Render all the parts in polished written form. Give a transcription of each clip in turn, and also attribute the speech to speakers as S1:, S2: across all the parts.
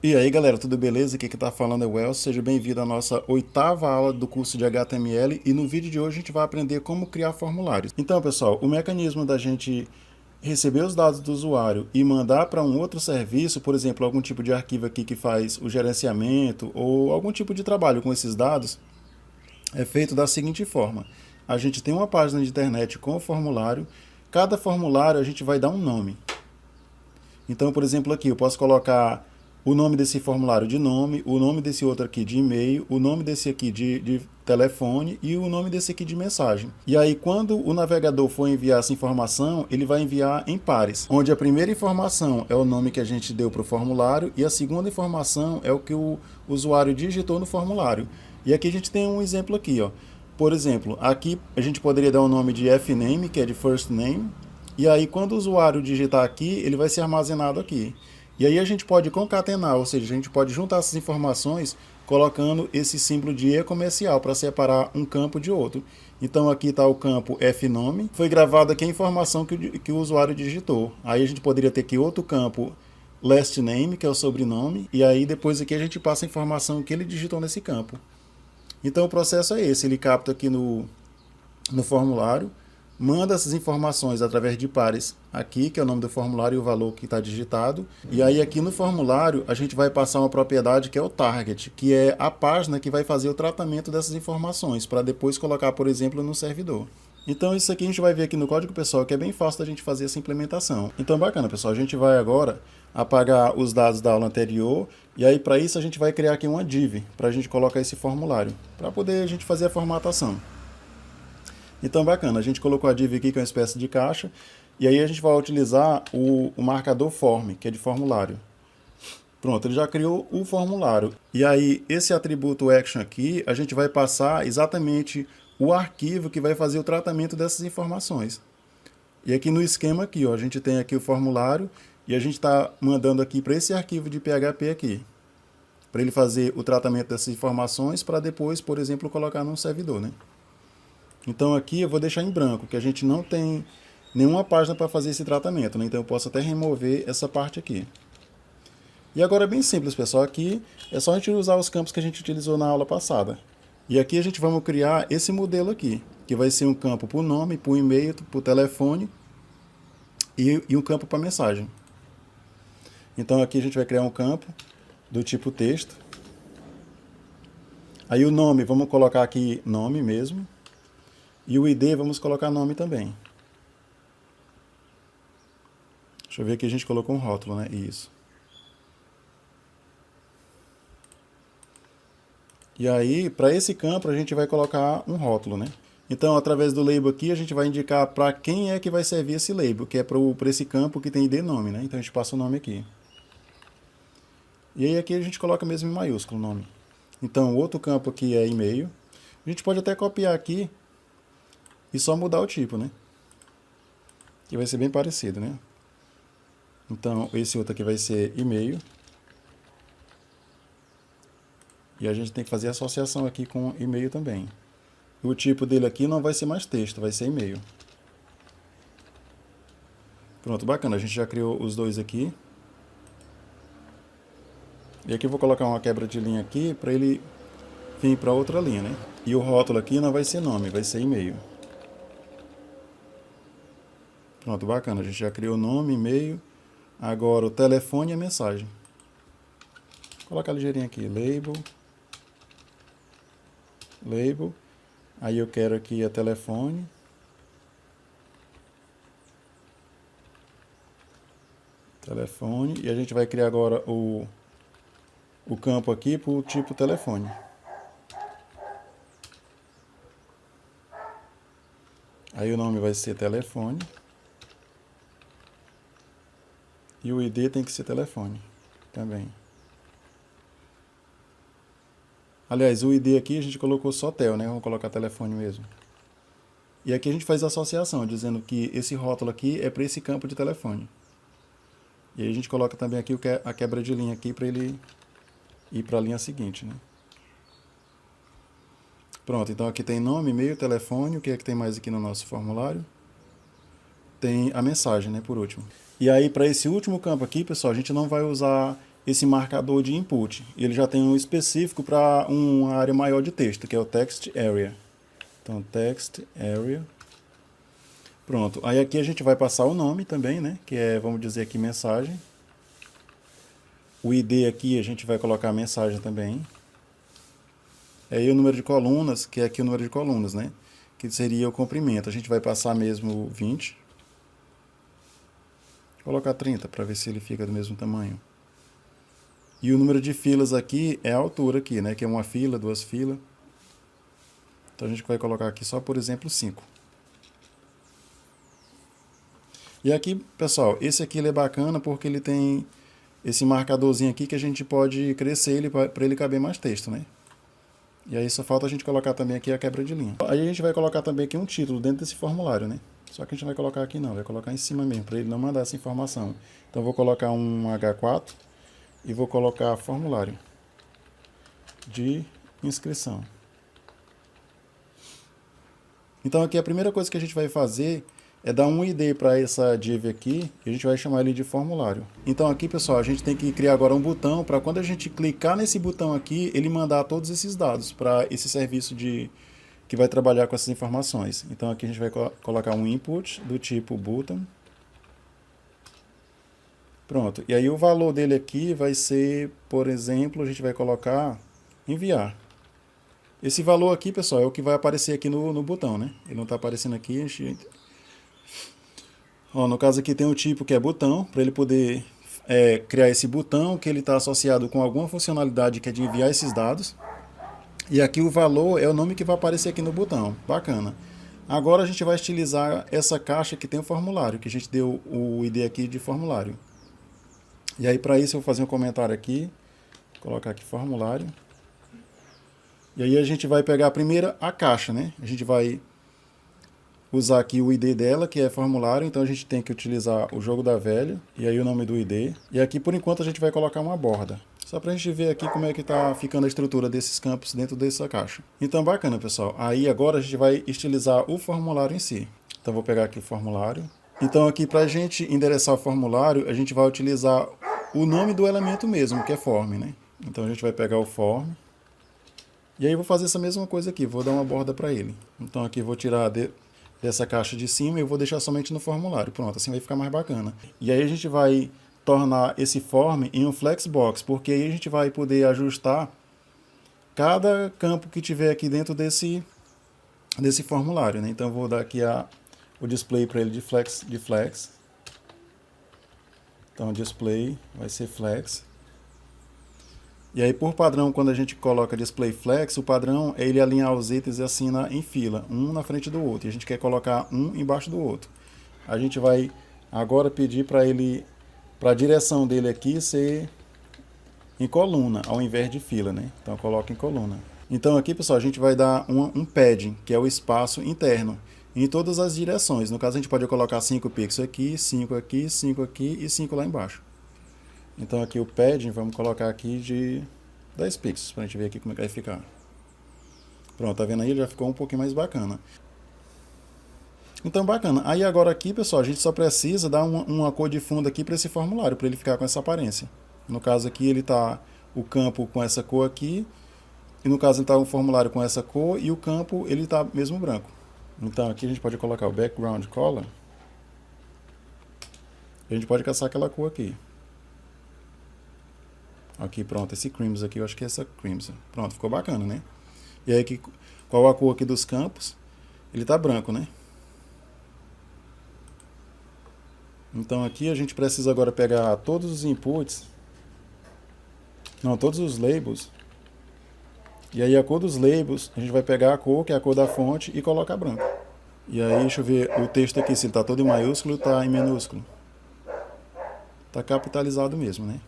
S1: E aí galera, tudo beleza? Aqui que tá falando é o El. Seja bem-vindo à nossa oitava aula do curso de HTML e no vídeo de hoje a gente vai aprender como criar formulários. Então pessoal, o mecanismo da gente receber os dados do usuário e mandar para um outro serviço, por exemplo, algum tipo de arquivo aqui que faz o gerenciamento ou algum tipo de trabalho com esses dados, é feito da seguinte forma. A gente tem uma página de internet com o formulário, cada formulário a gente vai dar um nome. Então, por exemplo, aqui eu posso colocar o nome desse formulário de nome, o nome desse outro aqui de e-mail, o nome desse aqui de telefone e o nome desse aqui de mensagem. E aí, quando o navegador for enviar essa informação, ele vai enviar em pares, onde a primeira informação é o nome que a gente deu para o formulário e a segunda informação é o que o usuário digitou no formulário. E aqui a gente tem um exemplo aqui, ó. Por exemplo, aqui a gente poderia dar o nome de fname, que é de first name, e aí, quando o usuário digitar aqui, ele vai ser armazenado aqui. E aí a gente pode concatenar, ou seja, a gente pode juntar essas informações colocando esse símbolo de e comercial para separar um campo de outro. Então aqui está o campo fnome, foi gravado aqui a informação que o usuário digitou. Aí a gente poderia ter aqui outro campo last name, que é o sobrenome, e aí depois aqui a gente passa a informação que ele digitou nesse campo. Então o processo é esse, ele capta aqui no formulário, manda essas informações através de pares aqui, que é o nome do formulário e o valor que está digitado. E aí aqui no formulário a gente vai passar uma propriedade que é o target, que é a página que vai fazer o tratamento dessas informações, para depois colocar, por exemplo, no servidor. Então isso aqui a gente vai ver aqui no código, pessoal, que é bem fácil da gente fazer essa implementação. Então bacana, pessoal, a gente vai agora apagar os dados da aula anterior, e aí para isso a gente vai criar aqui uma div, para a gente colocar esse formulário, para poder a gente fazer a formatação. Então, bacana, a gente colocou a div aqui, que é uma espécie de caixa, e aí a gente vai utilizar o marcador form, que é de formulário. Pronto, ele já criou o formulário. E aí, esse atributo action aqui, a gente vai passar exatamente o arquivo que vai fazer o tratamento dessas informações. E aqui no esquema aqui, ó, a gente tem aqui o formulário, e a gente está mandando aqui para esse arquivo de PHP aqui, para ele fazer o tratamento dessas informações, para depois, por exemplo, colocar num servidor, né? Então aqui eu vou deixar em branco, que a gente não tem nenhuma página para fazer esse tratamento, né? Então eu posso até remover essa parte aqui. E agora é bem simples, pessoal. Aqui é só a gente usar os campos que a gente utilizou na aula passada. E aqui a gente vai criar esse modelo aqui, que vai ser um campo para o nome, para o e-mail, para o telefone e um campo para mensagem. Então aqui a gente vai criar um campo do tipo texto. Aí o nome, vamos colocar aqui nome mesmo. E o ID vamos colocar nome também. Deixa eu ver aqui, a gente colocou um rótulo, né? Isso. E aí, para esse campo, a gente vai colocar um rótulo, né? Então, através do label aqui, a gente vai indicar para quem é que vai servir esse label, que é para esse campo que tem ID nome, né? Então, a gente passa o nome aqui. E aí, aqui a gente coloca mesmo em maiúsculo o nome. Então, o outro campo aqui é e-mail. A gente pode até copiar aqui e só mudar o tipo, né? Que vai ser bem parecido, né? Então, esse outro aqui vai ser e-mail. E a gente tem que fazer associação aqui com e-mail também. O tipo dele aqui não vai ser mais texto, vai ser e-mail. Pronto, bacana. A gente já criou os dois aqui. E aqui eu vou colocar uma quebra de linha aqui para ele vir para outra linha, né? E o rótulo aqui não vai ser nome, vai ser e-mail. Pronto, bacana. A gente já criou nome, e-mail. Agora o telefone e a mensagem. Vou colocar ligeirinho aqui, label. Label. Aí eu quero aqui a telefone. Telefone. E a gente vai criar agora o campo aqui para o tipo telefone. Aí o nome vai ser telefone. E o ID tem que ser telefone também. Aliás, o ID aqui a gente colocou só tel, né? Vamos colocar telefone mesmo. E aqui a gente faz a associação, dizendo que esse rótulo aqui é para esse campo de telefone. E aí a gente coloca também aqui a quebra de linha aqui para ele ir para a linha seguinte, né? Pronto, então aqui tem nome, e-mail, telefone. O que é que tem mais aqui no nosso formulário? Tem a mensagem, né, por último. E aí, para esse último campo aqui, pessoal, a gente não vai usar esse marcador de input. Ele já tem um específico para uma área maior de texto, que é o text area. Então, text area. Pronto. Aí aqui a gente vai passar o nome também, né? Que é, vamos dizer aqui, mensagem. O ID aqui a gente vai colocar a mensagem também. Aí o número de colunas, que é aqui o número de colunas, né? Que seria o comprimento. A gente vai passar mesmo 20. Vou colocar 30 para ver se ele fica do mesmo tamanho. E o número de filas aqui é a altura aqui, né? Que é uma fila, duas filas. Então a gente vai colocar aqui só, por exemplo, 5. E aqui, pessoal, esse aqui ele é bacana porque ele tem esse marcadorzinho aqui que a gente pode crescer ele para ele caber mais texto, né? E aí só falta a gente colocar também aqui a quebra de linha. Aí a gente vai colocar também aqui um título dentro desse formulário, né? Só que a gente não vai colocar aqui não, vai colocar em cima mesmo, para ele não mandar essa informação. Então eu vou colocar um H4 e vou colocar formulário de inscrição. Então aqui a primeira coisa que a gente vai fazer é dar um ID para essa div aqui, e a gente vai chamar ele de formulário. Então aqui, pessoal, a gente tem que criar agora um botão para quando a gente clicar nesse botão aqui, ele mandar todos esses dados para esse serviço que vai trabalhar com essas informações. Então aqui a gente vai colocar um input do tipo button. Pronto. E aí o valor dele aqui vai ser, por exemplo, a gente vai colocar enviar. Esse valor aqui, pessoal, é o que vai aparecer aqui no botão, né? Ele não está aparecendo aqui, a gente... Ó, no caso aqui tem um tipo que é botão, para ele poder criar esse botão que ele está associado com alguma funcionalidade que é de enviar esses dados. E aqui o valor é o nome que vai aparecer aqui no botão. Bacana. Agora a gente vai estilizar essa caixa que tem o formulário, que a gente deu o ID aqui de formulário. E aí para isso eu vou fazer um comentário aqui, colocar aqui formulário. E aí a gente vai pegar a caixa, né? A gente vai usar aqui o ID dela, que é formulário, então a gente tem que utilizar o jogo da velha, e aí o nome do ID. E aqui, por enquanto, a gente vai colocar uma borda. Só para a gente ver aqui como é que está ficando a estrutura desses campos dentro dessa caixa. Então, bacana, pessoal. Aí agora a gente vai estilizar o formulário em si. Então, vou pegar aqui o formulário. Então, aqui para a gente endereçar o formulário, a gente vai utilizar o nome do elemento mesmo, que é form, né? Então, a gente vai pegar o form. E aí, eu vou fazer essa mesma coisa aqui. Vou dar uma borda para ele. Então, aqui vou tirar dessa caixa de cima e eu vou deixar somente no formulário. Pronto, assim vai ficar mais bacana. E aí a gente vai tornar esse form em um flexbox, porque aí a gente vai poder ajustar cada campo que tiver aqui dentro desse formulário, né? Então eu vou dar aqui o display para ele de flex. Então display vai ser flex. E aí, por padrão, quando a gente coloca display flex, o padrão é ele alinhar os itens assim em fila, um na frente do outro. E a gente quer colocar um embaixo do outro. A gente vai agora pedir para ele, para a direção dele aqui ser em coluna, ao invés de fila, né? Então, coloca em coluna. Então, aqui, pessoal, a gente vai dar um padding, que é o espaço interno, em todas as direções. No caso, a gente pode colocar 5 pixels aqui, 5 aqui, 5 aqui e 5 lá embaixo. Então aqui o padding, vamos colocar aqui de 10 pixels, para a gente ver aqui como é que vai ficar. Pronto, tá vendo aí? Já ficou um pouquinho mais bacana. Então bacana. Aí agora aqui, pessoal, a gente só precisa dar uma cor de fundo aqui para esse formulário, para ele ficar com essa aparência. No caso aqui ele tá o campo com essa cor aqui, e no caso ele tá o formulário com essa cor, e o campo ele tá mesmo branco. Então aqui a gente pode colocar o background color. E a gente pode caçar aquela cor aqui. Aqui, pronto, esse crimson aqui, eu acho que é essa crimson. Pronto, ficou bacana, né? E aí, aqui, qual a cor aqui dos campos? Ele tá branco, né? Então aqui a gente precisa agora pegar todos os inputs, não, todos os labels. E aí a cor dos labels, a gente vai pegar a cor, que é a cor da fonte, e colocar branco. E aí, deixa eu ver o texto aqui, se ele tá todo em maiúsculo ou tá em minúsculo. Tá capitalizado mesmo, né?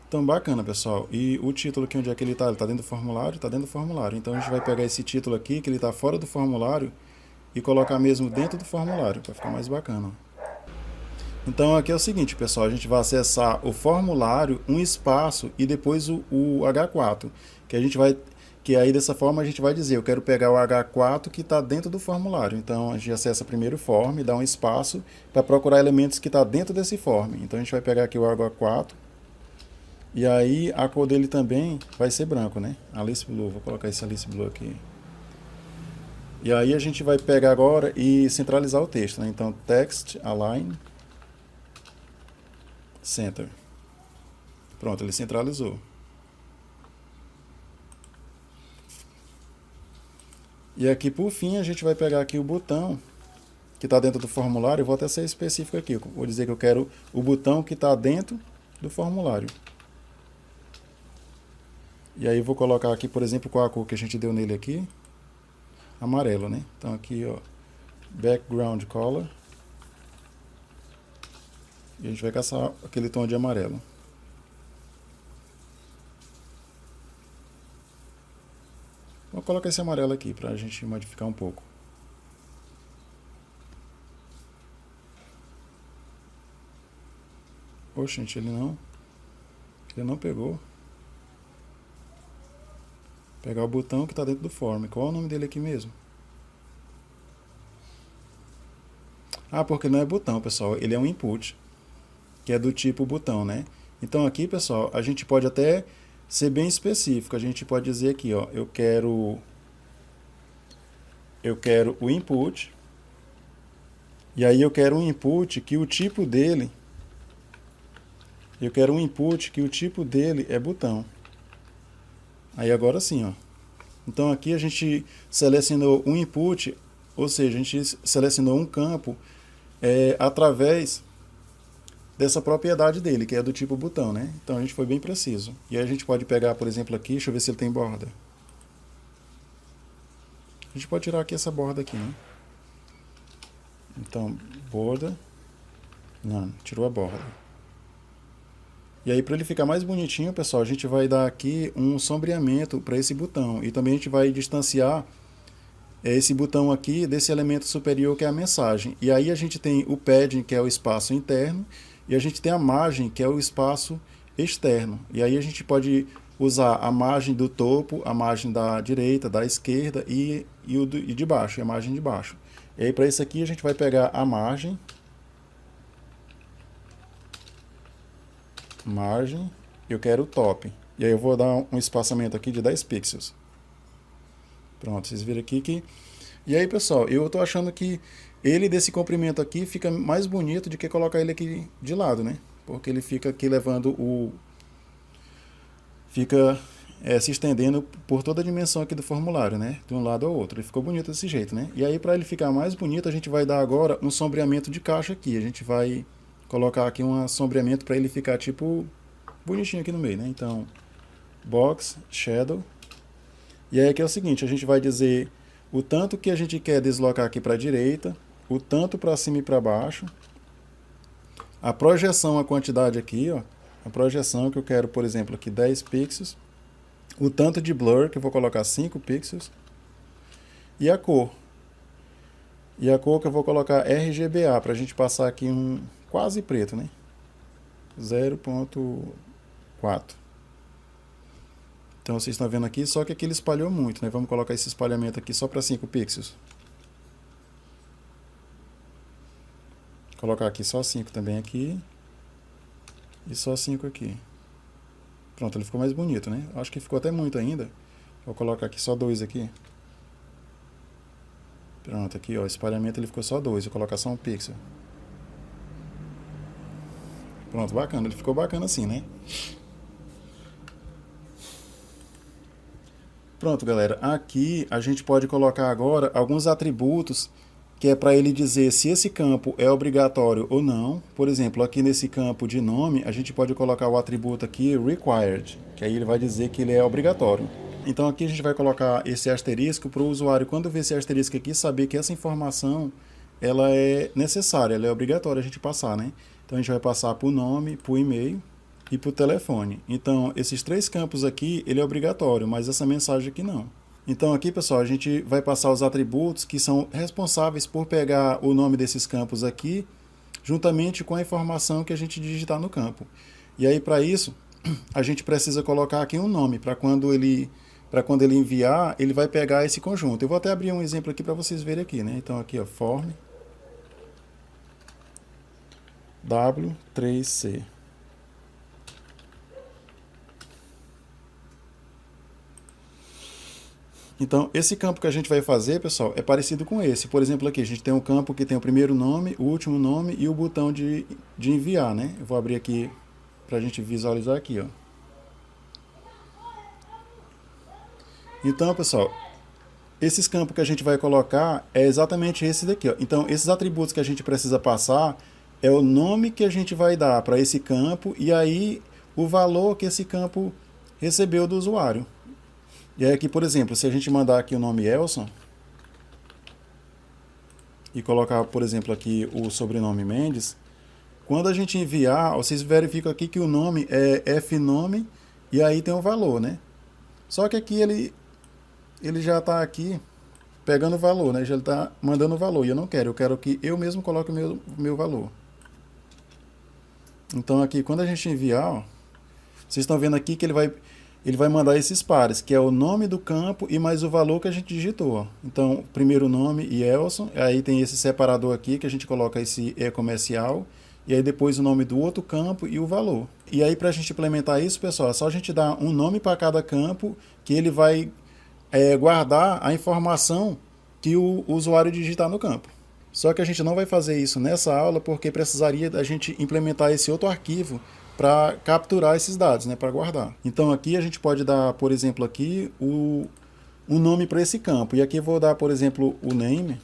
S1: Então, bacana, pessoal. E o título aqui, onde é que ele tá? Ele tá dentro do formulário? Tá dentro do formulário. Então, a gente vai pegar esse título aqui, que ele tá fora do formulário, e colocar mesmo dentro do formulário, para ficar mais bacana. Então, aqui é o seguinte, pessoal. A gente vai acessar o formulário, um espaço, e depois o H4, Que aí dessa forma a gente vai dizer, eu quero pegar o H4 que está dentro do formulário. Então a gente acessa primeiro o form, dá um espaço para procurar elementos que está dentro desse form. Então a gente vai pegar aqui o H4 e aí a cor dele também vai ser branco, né? Alice Blue, vou colocar esse Alice Blue aqui. E aí a gente vai pegar agora e centralizar o texto, né? Então text, align, center. Pronto, ele centralizou. E aqui, por fim, a gente vai pegar aqui o botão que está dentro do formulário. Eu vou até ser específico aqui. Vou dizer que eu quero o botão que está dentro do formulário. E aí vou colocar aqui, por exemplo, qual a cor que a gente deu nele aqui. Amarelo, né? Então aqui, ó, background color. E a gente vai caçar aquele tom de amarelo. Vou colocar esse amarelo aqui para a gente modificar um pouco. Poxa, gente, ele não pegou. Pegar o botão que está dentro do form. Qual é o nome dele aqui mesmo? Ah, porque não é botão, pessoal. Ele é um input, que é do tipo botão, né? Então aqui, pessoal, a gente pode até ser bem específico. A gente pode dizer aqui, ó, eu quero o input, e aí eu quero um input que o tipo dele, é botão. Aí agora sim, ó. Então aqui a gente selecionou um input, ou seja, a gente selecionou um campo através dessa propriedade dele, que é do tipo botão, né? Então a gente foi bem preciso. E aí a gente pode pegar, por exemplo, aqui, deixa eu ver se ele tem borda. A gente pode tirar aqui essa borda aqui, né? Então, borda. Não, tirou a borda. E aí, para ele ficar mais bonitinho, pessoal, a gente vai dar aqui um sombreamento para esse botão. E também a gente vai distanciar esse botão aqui desse elemento superior que é a mensagem. E aí a gente tem o padding, que é o espaço interno, e a gente tem a margem, que é o espaço externo. E aí a gente pode usar a margem do topo, a margem da direita, da esquerda e de baixo, a margem de baixo. E aí para isso aqui a gente vai pegar a margem, eu quero o top. E aí eu vou dar um espaçamento aqui de 10 pixels. Pronto, vocês viram aqui que... E aí, pessoal, eu tô achando que ele desse comprimento aqui fica mais bonito do que colocar ele aqui de lado, né? Porque ele fica aqui levando o... Fica se estendendo por toda a dimensão aqui do formulário, né? De um lado ao outro. Ele ficou bonito desse jeito, né? E aí, para ele ficar mais bonito, a gente vai dar agora um sombreamento de caixa aqui. A gente vai colocar aqui um sombreamento para ele ficar, tipo, bonitinho aqui no meio, né? Então, box, shadow. E aí aqui é o seguinte, a gente vai dizer o tanto que a gente quer deslocar aqui para a direita, o tanto para cima e para baixo, a projeção, a quantidade aqui, ó, a projeção que eu quero, por exemplo, aqui 10 pixels, o tanto de blur, que eu vou colocar 5 pixels, e a cor. E a cor que eu vou colocar RGBA, para a gente passar aqui um quase preto, né? 0.4. Então vocês estão vendo aqui, só que aqui ele espalhou muito, né? Vamos colocar esse espalhamento aqui só para 5 pixels. Vou colocar aqui só 5 também aqui. E só 5 aqui. Pronto, ele ficou mais bonito, né? Acho que ficou até muito ainda. Vou colocar aqui só 2 aqui. Pronto, aqui ó, o espalhamento ele ficou só 2. Vou colocar só 1 pixel. Pronto, bacana. Ele ficou bacana assim, né? Pronto, galera. Aqui a gente pode colocar agora alguns atributos que é para ele dizer se esse campo é obrigatório ou não. Por exemplo, aqui nesse campo de nome, a gente pode colocar o atributo aqui required, que aí ele vai dizer que ele é obrigatório. Então aqui a gente vai colocar esse asterisco para o usuário, quando ver esse asterisco aqui, saber que essa informação ela é necessária, ela é obrigatória a gente passar, né? Então a gente vai passar para o nome, para o e-mail e para o telefone. Então, esses 3 campos aqui, ele é obrigatório, mas essa mensagem aqui não. Então aqui, pessoal, a gente vai passar os atributos que são responsáveis por pegar o nome desses campos aqui, juntamente com a informação que a gente digitar no campo. E aí, para isso, a gente precisa colocar aqui um nome, para para quando ele enviar, ele vai pegar esse conjunto. Eu vou até abrir um exemplo aqui para vocês verem aqui, né? Então aqui, ó, form W3C. Então, esse campo que a gente vai fazer, pessoal, é parecido com esse. Por exemplo, aqui a gente tem um campo que tem o primeiro nome, o último nome e o botão de enviar, né? Eu vou abrir aqui para a gente visualizar aqui, ó. Então, pessoal, esses campos que a gente vai colocar é exatamente esse daqui, ó. Então, esses atributos que a gente precisa passar é o nome que a gente vai dar para esse campo e aí o valor que esse campo recebeu do usuário. E aí aqui, por exemplo, se a gente mandar aqui o nome Elson e colocar, por exemplo, aqui o sobrenome Mendes, quando a gente enviar, vocês verificam aqui que o nome é fnome e aí tem o valor, né? Só que aqui ele já está aqui pegando o valor, né? Já está mandando o valor e eu quero que eu mesmo coloque o meu valor. Então aqui, quando a gente enviar, ó, vocês estão vendo aqui que ele vai mandar esses pares, que é o nome do campo e mais o valor que a gente digitou. Ó. Então, primeiro nome e Elson, aí tem esse separador aqui que a gente coloca esse e-comercial, e aí depois o nome do outro campo e o valor. E aí para a gente implementar isso, pessoal, é só a gente dar um nome para cada campo, que ele vai guardar a informação que o usuário digitar no campo. Só que a gente não vai fazer isso nessa aula porque precisaria da gente implementar esse outro arquivo para capturar esses dados, né, para guardar. Então aqui a gente pode dar, por exemplo, aqui um nome para esse campo. E aqui eu vou dar, por exemplo, o name,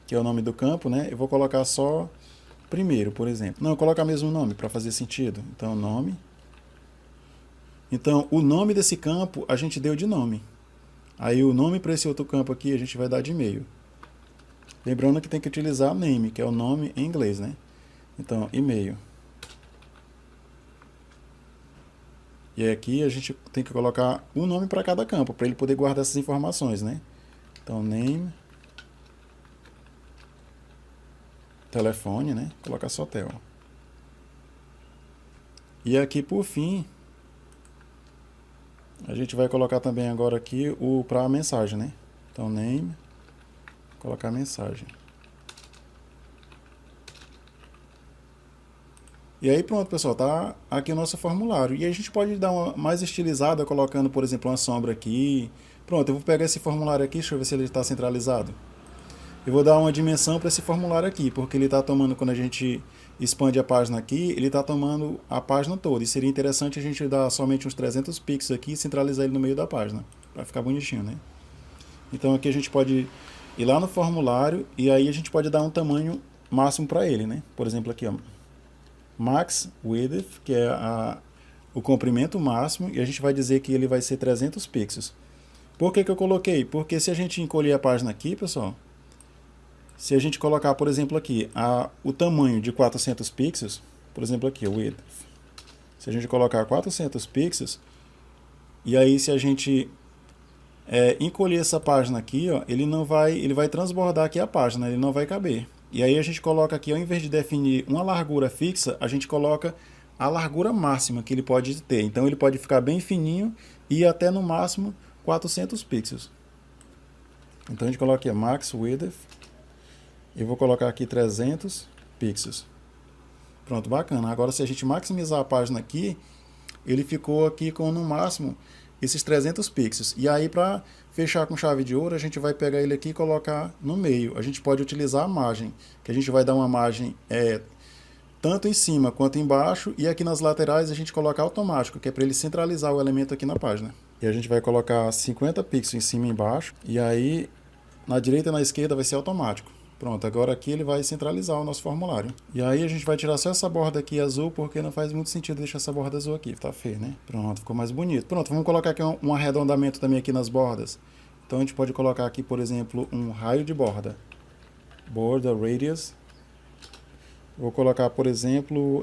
S1: que é o nome do campo, né? Eu vou colocar só primeiro, por exemplo. Não, eu vou colocar mesmo o nome para fazer sentido. Então, nome. Então, o nome desse campo a gente deu de nome. Aí o nome para esse outro campo aqui a gente vai dar de e-mail. Lembrando que tem que utilizar name, que é o nome em inglês, né? Então, e-mail. E aqui a gente tem que colocar um nome para cada campo, para ele poder guardar essas informações, né? Então, name, telefone, né? Colocar só tel. E aqui, por fim, a gente vai colocar também agora aqui o para a mensagem, né? Então, name, colocar mensagem. E aí pronto, pessoal, tá aqui o nosso formulário. E a gente pode dar uma mais estilizada, colocando, por exemplo, uma sombra aqui. Pronto, eu vou pegar esse formulário aqui, deixa eu ver se ele está centralizado. Eu vou dar uma dimensão para esse formulário aqui, porque ele está tomando, quando a gente expande a página aqui, ele está tomando a página toda. E seria interessante a gente dar somente uns 300 pixels aqui e centralizar ele no meio da página, para ficar bonitinho, né? Então aqui a gente pode ir lá no formulário e aí a gente pode dar um tamanho máximo para ele, né? Por exemplo, aqui, ó. Max width, que é o comprimento máximo, e a gente vai dizer que ele vai ser 300 pixels. Por que eu coloquei? Porque se a gente encolher a página aqui, pessoal, se a gente colocar, por exemplo, aqui o tamanho de 400 pixels, por exemplo aqui, o width, se a gente colocar 400 pixels, e aí se a gente encolher essa página aqui, ó, ele vai transbordar aqui a página, ele não vai caber. E aí a gente coloca aqui, ao invés de definir uma largura fixa, a gente coloca a largura máxima que ele pode ter. Então ele pode ficar bem fininho e até no máximo 400 pixels. Então a gente coloca aqui max width. Eu vou colocar aqui 300 pixels. Pronto, bacana. Agora se a gente maximizar a página aqui, ele ficou aqui com no máximo esses 300 pixels. E aí para fechar com chave de ouro, a gente vai pegar ele aqui e colocar no meio. A gente pode utilizar a margem, que a gente vai dar uma margem tanto em cima quanto embaixo, e aqui nas laterais a gente coloca automático, que é para ele centralizar o elemento aqui na página. E a gente vai colocar 50 pixels em cima e embaixo, e aí na direita e na esquerda vai ser automático. Pronto, agora aqui ele vai centralizar o nosso formulário. E aí a gente vai tirar só essa borda aqui azul, porque não faz muito sentido deixar essa borda azul aqui, tá feio, né? Pronto, ficou mais bonito. Pronto, vamos colocar aqui um arredondamento também aqui nas bordas. Então a gente pode colocar aqui, por exemplo, um raio de borda. Border radius. Vou colocar, por exemplo,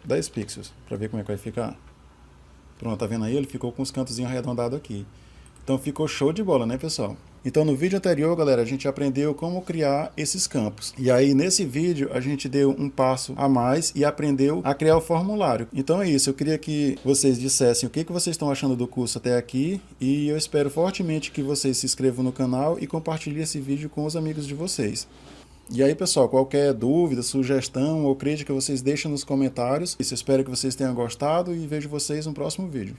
S1: 10 pixels, para ver como é que vai ficar. Pronto, tá vendo aí? Ele ficou com os cantozinhos arredondados aqui. Então ficou show de bola, né, pessoal? Então no vídeo anterior, galera, a gente aprendeu como criar esses campos. E aí nesse vídeo a gente deu um passo a mais e aprendeu a criar o formulário. Então é isso, eu queria que vocês dissessem o que vocês estão achando do curso até aqui e eu espero fortemente que vocês se inscrevam no canal e compartilhem esse vídeo com os amigos de vocês. E aí, pessoal, qualquer dúvida, sugestão ou crítica, vocês deixam nos comentários. Eu espero que vocês tenham gostado e vejo vocês no próximo vídeo.